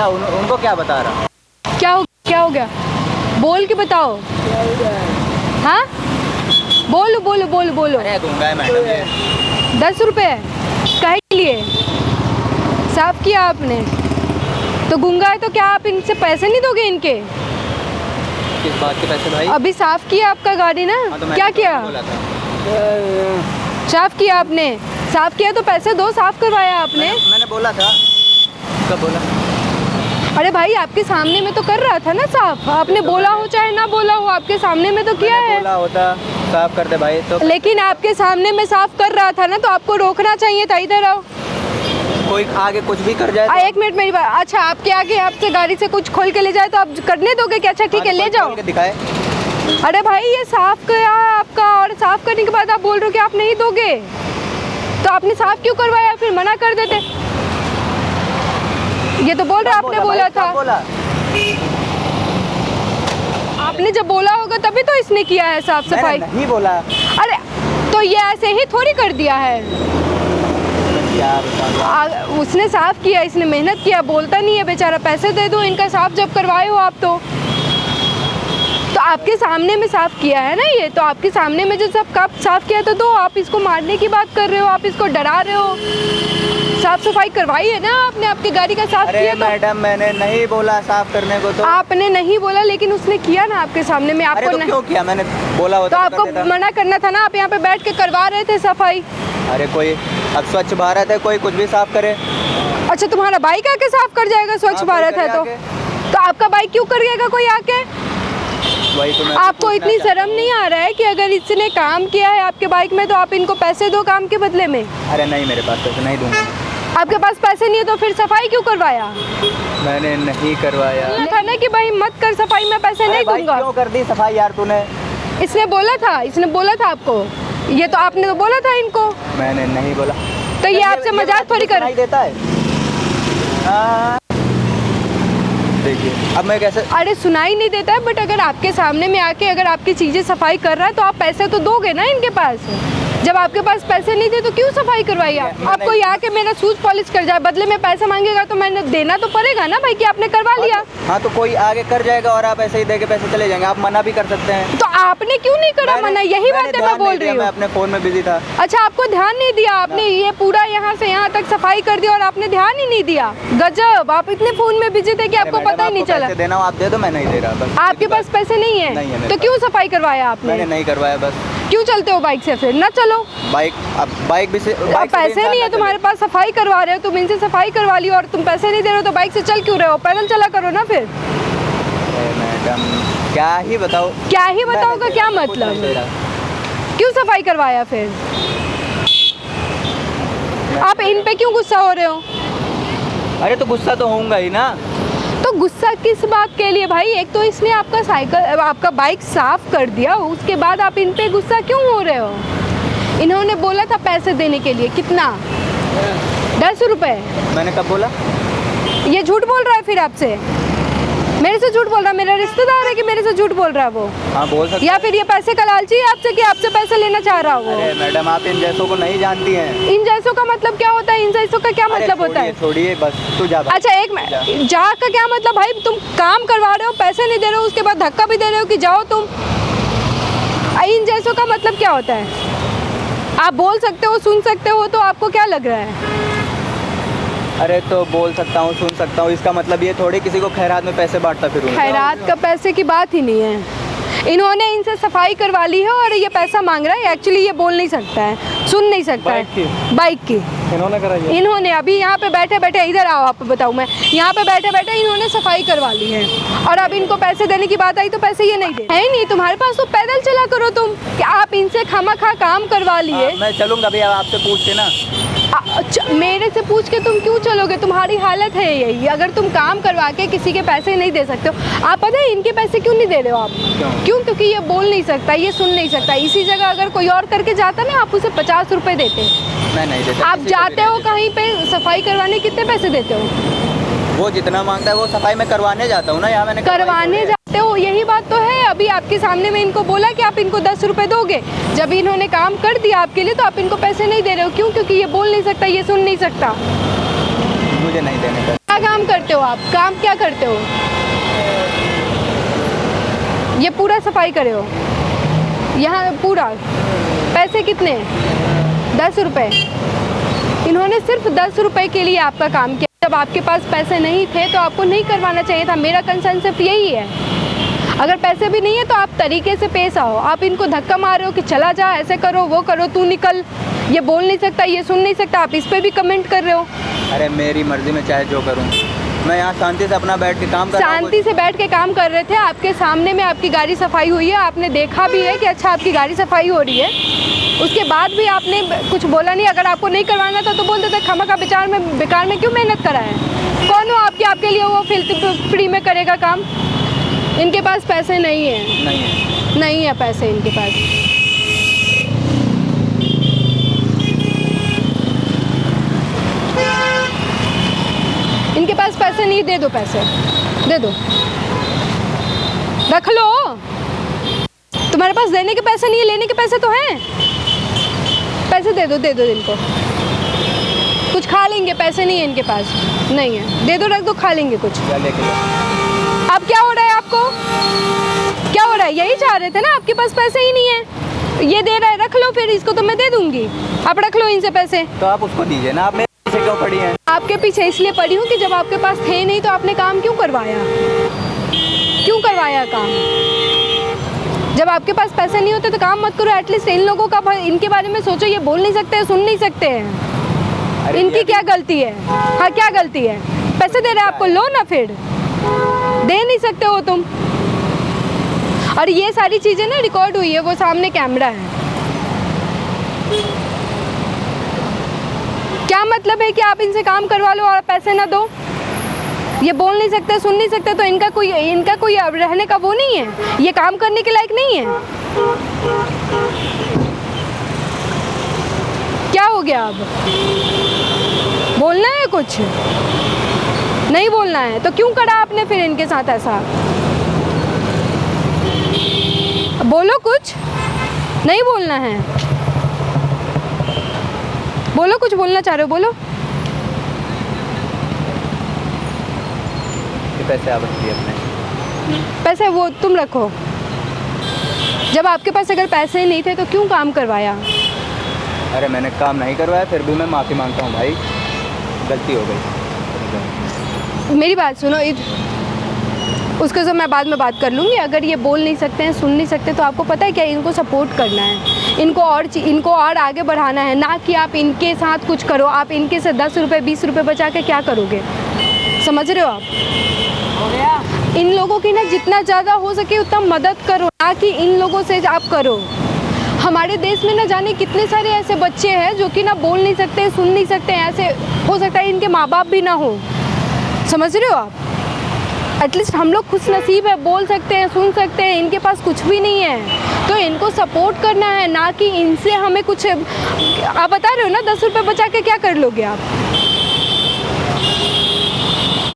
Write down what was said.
क्या उनको क्या बता रहा? क्या हो गया? बोल के बताओ। हाँ बोलो बोलो बोलो बोलो। अरे गूंगा है मैडम ये। 10 रुपये काहे के लिए? साफ किया आपने तो गूंगा है, तो क्या आप इनसे पैसे नहीं दोगे इनके? किस बात के पैसे भाई? अभी साफ किया आपका गाड़ी ना। हाँ, तो क्या किया? बोला था। साफ किया आपने, साफ किया तो पैसे दो। साफ करवाया आपने? मैंने बोला था। कब बोला? अरे भाई आपके सामने में तो कर रहा था ना साफ। आपने बोला हो चाहे ना बोला हो, आपके सामने में तो किया है। बोला होता साफ कर दे भाई तो। लेकिन आपके सामने में साफ कर रहा था ना, तो आपको रोकना चाहिए था। इधर आओ। कोई आगे कुछ भी कर जाए तो? 1 मिनट मेरी बात। अच्छा आपके आगे आपसे गाड़ी से कुछ खोल के ले जाए तो आप करने दोगे क्या? अच्छा ठीक है ले जाओ। दिखाए। अरे भाई ये साफ किया है आपका, और साफ करने के बाद आप बोल रहे हो कि आप नहीं दोगे, तो आपने साफ क्यों करवाया? फिर मना कर देते। ये तो बोल रहा आपने बोला था। आपने जब बोला होगा तभी तो इसने किया है साफ सफाई। नहीं बोला। अरे तो ये ऐसे ही थोड़ी कर दिया है। उसने साफ किया, इसने मेहनत किया, बोलता नहीं है बेचारा। पैसे दे दो इनका, साफ जब करवाए हो आप तो आपके सामने में साफ किया है ना ये। तो आपके सामने में जो सब कप साफ किया तो दो। आप इसको मारने की बात कर रहे हो, आप इसको डरा रहे हो। साफ सफाई करवाई है ना आपने, आपकी गाड़ी का साफ किया। मैडम मैंने नहीं बोला साफ करने को। तो आपने नहीं बोला, लेकिन उसने किया ना आपके सामने में। आपको तो क्यों किया? मैंने बोला होता तो आपको मना करना था ना। आप यहाँ पे बैठ के करवा रहे थे सफाई। अरे कोई अब स्वच्छ भारत है, कोई कुछ भी साफ करे। अच्छा तुम्हारा बाइक आके साफ कर जाएगा? स्वच्छ भारत है तो आपका बाइक क्यों करिएगा कोई आके? तो आपको इतनी शर्म नहीं आ रहा है कि अगर इसने काम किया है आपके बाइक में तो आप इनको पैसे दो काम के बदले में? अरे नहीं, मेरे पास पैसे नहीं दूंगा। आपके पास पैसे नहीं है तो फिर सफाई क्यों करवाया? मैंने नहीं करवाया था ना कि भाई मत कर सफाई, मैं पैसे नहीं दूंगा। क्यों कर दी सफाई यार तूने? इसने बोला था आपको। ये तो आपने तो बोला था इनको। मैंने नहीं बोला। तो ये आपसे मजाक थोड़ी कर देता है। देखिए अब मैं कैसे? अरे सुनाई नहीं देता है, बट अगर आपके सामने में आके अगर आपकी चीजें सफाई कर रहा है तो आप पैसे तो दोगे ना इनके पास। जब आपके पास पैसे नहीं थे तो क्यों सफाई करवाई आप? आपको यहाँ के मेरा शूज पॉलिश कर जाए, बदले में पैसा मांगेगा तो मैंने देना तो पड़ेगा ना भाई कि आपने करवा लिया। हाँ तो कोई आगे कर जाएगा और आप ऐसे ही दे के पैसे चले जाएंगे। आप मना भी कर सकते हैं। तो आपने क्यों नहीं करा मना? यही बात है मैं बोल रही हूँ। मैं अपने फोन में बिजी था। अच्छा आपको ध्यान नहीं दिया? आपने ये पूरा यहाँ से यहाँ तक सफाई कर दिया और आपने ध्यान ही नहीं दिया। गजब, आप इतने फोन में बिजी थे कि आपको पता ही नहीं चला। देना आप दे दो, मैं नहीं दे रहा। आपके पास पैसे नहीं है तो क्यों सफाई करवाया आपने? मैंने नहीं करवाया। बस क्यों चलते हो बाइक से? फिर ना चलो। बाइक भी से पैसे नहीं है तुम्हारे पास, सफाई करवा रहे हो तुम, इनसे सफाई करवा ली और तुम पैसे नहीं दे रहे हो तो बाइक से चल क्यों रहे हो? पैदल चला करो ना फिर। मैडम क्या ही बताओ? क्या ही बताओ का क्या मतलब? क्यों सफाई करवाया फिर? आप इन पे क्यों गुस्सा हो रहे हो? अरे तो गुस्सा तो होऊंगा ही ना। तो गुस्सा किस बात के लिए भाई? एक तो इसने आपका बाइक साफ कर दिया, उसके बाद आप इन पे गुस्सा क्यों हो रहे हो? इन्होंने बोला था पैसे देने के लिए। कितना? 10 रुपए। मैंने कब बोला? ये झूठ बोल रहा है फिर आपसे। मेरे से झूठ बोल रहा है। मेरा रिश्तेदार है कि मेरे से झूठ बोल रहा है वो? हाँ बोल सकते। या फिर ये पैसे का लालची है आपसे कि आपसे पैसे लेना चाह रहा हो? अरे मैडम आप इन जैसों को नहीं जानती हैं। इन जैसों का मतलब क्या होता है? इन जैसों का क्या मतलब होता है? छोड़िए बस, तू जा। अच्छा एक मिनट, जा का क्या मतलब भाई? तुम काम करवा रहे हो, पैसे नहीं दे रहे हो, उसके बाद धक्का भी दे रहे हो कि जाओ तुम। इन जैसों का मतलब क्या होता है? आप बोल सकते हो, सुन सकते हो, तो आपको क्या लग रहा है? अरे तो बोल सकता हूँ, सुन सकता हूँ, इसका मतलब ये थोड़ी किसी को खैरात में पैसे बांटता फिरूंगा। खैरात का पैसे की बात ही नहीं है। इन्होंने इनसे सफाई करवा ली है और ये पैसा मांग रहा है। एक्चुअली ये बोल नहीं सकता है, सुन नहीं सकता है। बाइक की इन्होंने कराई है। इन्होंने अभी यहाँ पे बैठे बैठे, इधर आओ आपको बताऊँ मैं, यहाँ पे बैठे बैठे इन्होंने सफाई करवा ली है और अब इनको पैसे देने की बात आई तो पैसे ये नहीं दे है। नहीं तुम्हारे पास तो पैदल चला करो तुम, कि आप इनसे खामखा काम करवा लिए। मैं चलूंगा भैया आपसे पूछ के ना। मेरे से पूछ के तुम क्यों चलोगे? तुम्हारी हालत है यही। अगर तुम काम करवा के किसी के पैसे नहीं दे सकते हो, आप पता है इनके पैसे क्यों नहीं दे रहे हो आप? क्यों? क्योंकि ये बोल नहीं सकता, ये सुन नहीं सकता। इसी जगह अगर कोई और करके जाता ना, आप उसे 50 रुपए देते। मैं नहीं देता। आप जाते हो कहीं पे सफाई करवाने, कितने पैसे देते हो? वो जितना मांगता है वो सफाई में करवाने जाता हूँ ना। यहाँ मैंने करवाने जाते हो, यही बात तो है। अभी आपके सामने में इनको बोला कि आप इनको 10 रुपए दोगे, जब इन्होंने काम कर दिया आपके लिए तो आप इनको पैसे नहीं दे रहे हो। क्यों? क्योंकि ये बोल नहीं सकता, ये सुन नहीं सकता। मुझे नहीं देने का। क्या काम करते हो आप? काम क्या करते हो? ये पूरा सफाई करे हो यहाँ पूरा? पैसे कितने? 10 रुपये। इन्होंने सिर्फ 10 रुपये के लिए आपका काम किया। जब आपके पास पैसे नहीं थे तो आपको नहीं करवाना चाहिए था। मेरा कंसर्न सिर्फ यही है। अगर पैसे भी नहीं है तो आप तरीके से पेश आओ। आप इनको धक्का मार रहे हो कि चला जा, ऐसे करो, वो करो, तू निकल, ये बोल नहीं सकता, ये सुन नहीं सकता, आप इस पर भी कमेंट कर रहे हो। अरे मेरी मर्जी में चाहे जो करूं, मैं यहाँ शांति से अपना बैठ के काम कर रहा हूं। शांति से बैठ के काम कर रहे थे। आपके सामने में आपकी गाड़ी सफाई हुई है, आपने देखा भी है कि अच्छा आपकी गाड़ी सफाई हो रही है। उसके बाद भी आपने कुछ बोला नहीं। अगर आपको नहीं करवाना था तो बोल देते, खामखा बेकार में क्यों मेहनत करा है? कौन हो आपके लिए वो फ्री में करेगा काम? इनके पास पैसे नहीं है। नहीं है पैसे इनके पास। इनके पास पैसे नहीं। दे दो पैसे, दे दो, रख लो। तुम्हारे पास देने के पैसे नहीं है, लेने के पैसे तो हैं। पैसे दे दो इनको। कुछ खा लेंगे, पैसे नहीं है इनके पास। नहीं है, दे दो, रख दो, खा लेंगे कुछ। अब क्या हो रहा है आपको? क्या हो रहा है? यही चाह रहे थे ना, आपके पास पैसे ही नहीं है। ये दे रहा है, रख लो, फिर इसको तो मैं दे दूंगी। आप रख लो इनसे पैसे। तो आप उसको दीजिए ना। आप मेरे पीछे क्यों पड़ी हैं? आपके पीछे इसलिए पड़ी हूँ कि जब आपके पास थे नहीं तो आपने काम क्यों करवाया? क्यों करवाया काम? जब आपके पास पैसे नहीं होते तो काम मत करो। एटलीस्ट इन लोगों का, इनके बारे में सोचो। ये बोल नहीं सकते, सुन नहीं सकते हैं। इनकी क्या गलती है? हाँ, क्या गलती है? पैसे दे रहे आपको, लो ना। फिर दे नहीं सकते हो तुम। और ये सारी चीज़ें ना रिकॉर्ड हुई है, वो सामने कैमरा है। क्या मतलब है कि आप इनसे काम करवा लो और पैसे ना दो? ये बोल नहीं सकते, सुन नहीं सकते, तो इनका कोई रहने का वो नहीं है। ये काम करने के लायक नहीं है। क्या हो गया अब? बोलना है कुछ? नहीं बोलना है तो क्यों करा आपने फिर इनके साथ ऐसा? बोलो कुछ। नहीं बोलना है? बोलो, कुछ बोलना चाह रहे हो, बोलो। पैसे आप रखिए अपने। पैसे वो तुम रखो। जब आपके पास अगर पैसे नहीं थे तो क्यों काम करवाया? अरे मैंने काम नहीं करवाया, फिर भी मैं माफ़ी मांगता हूँ भाई, गलती हो गई। मेरी बात सुनो। उसके तो मैं बाद में बात कर लूँगी। अगर ये बोल नहीं सकते हैं, सुन नहीं सकते, तो आपको पता है क्या, इनको सपोर्ट करना है, इनको और आगे बढ़ाना है, ना कि आप इनके साथ कुछ करो। आप इनके से 10 रुपये 20 रुपये बचा के क्या करोगे? समझ रहे हो आप? इन लोगों की ना जितना ज़्यादा हो सके उतना मदद करो, ना कि इन लोगों से आप करो। हमारे देश में ना जाने कितने सारे ऐसे बच्चे हैं जो कि ना बोल नहीं सकते, सुन नहीं सकते। ऐसे हो सकता है इनके माँ बाप भी ना हो। समझ रहे हो आप? एटलीस्ट हम लोग खुश नसीब है, बोल सकते हैं, सुन सकते हैं। इनके पास कुछ भी नहीं है, तो इनको सपोर्ट करना है, ना कि इनसे हमें कुछ। आप बता रहे हो ना 10 रुपये बचा के क्या कर लोगे आप?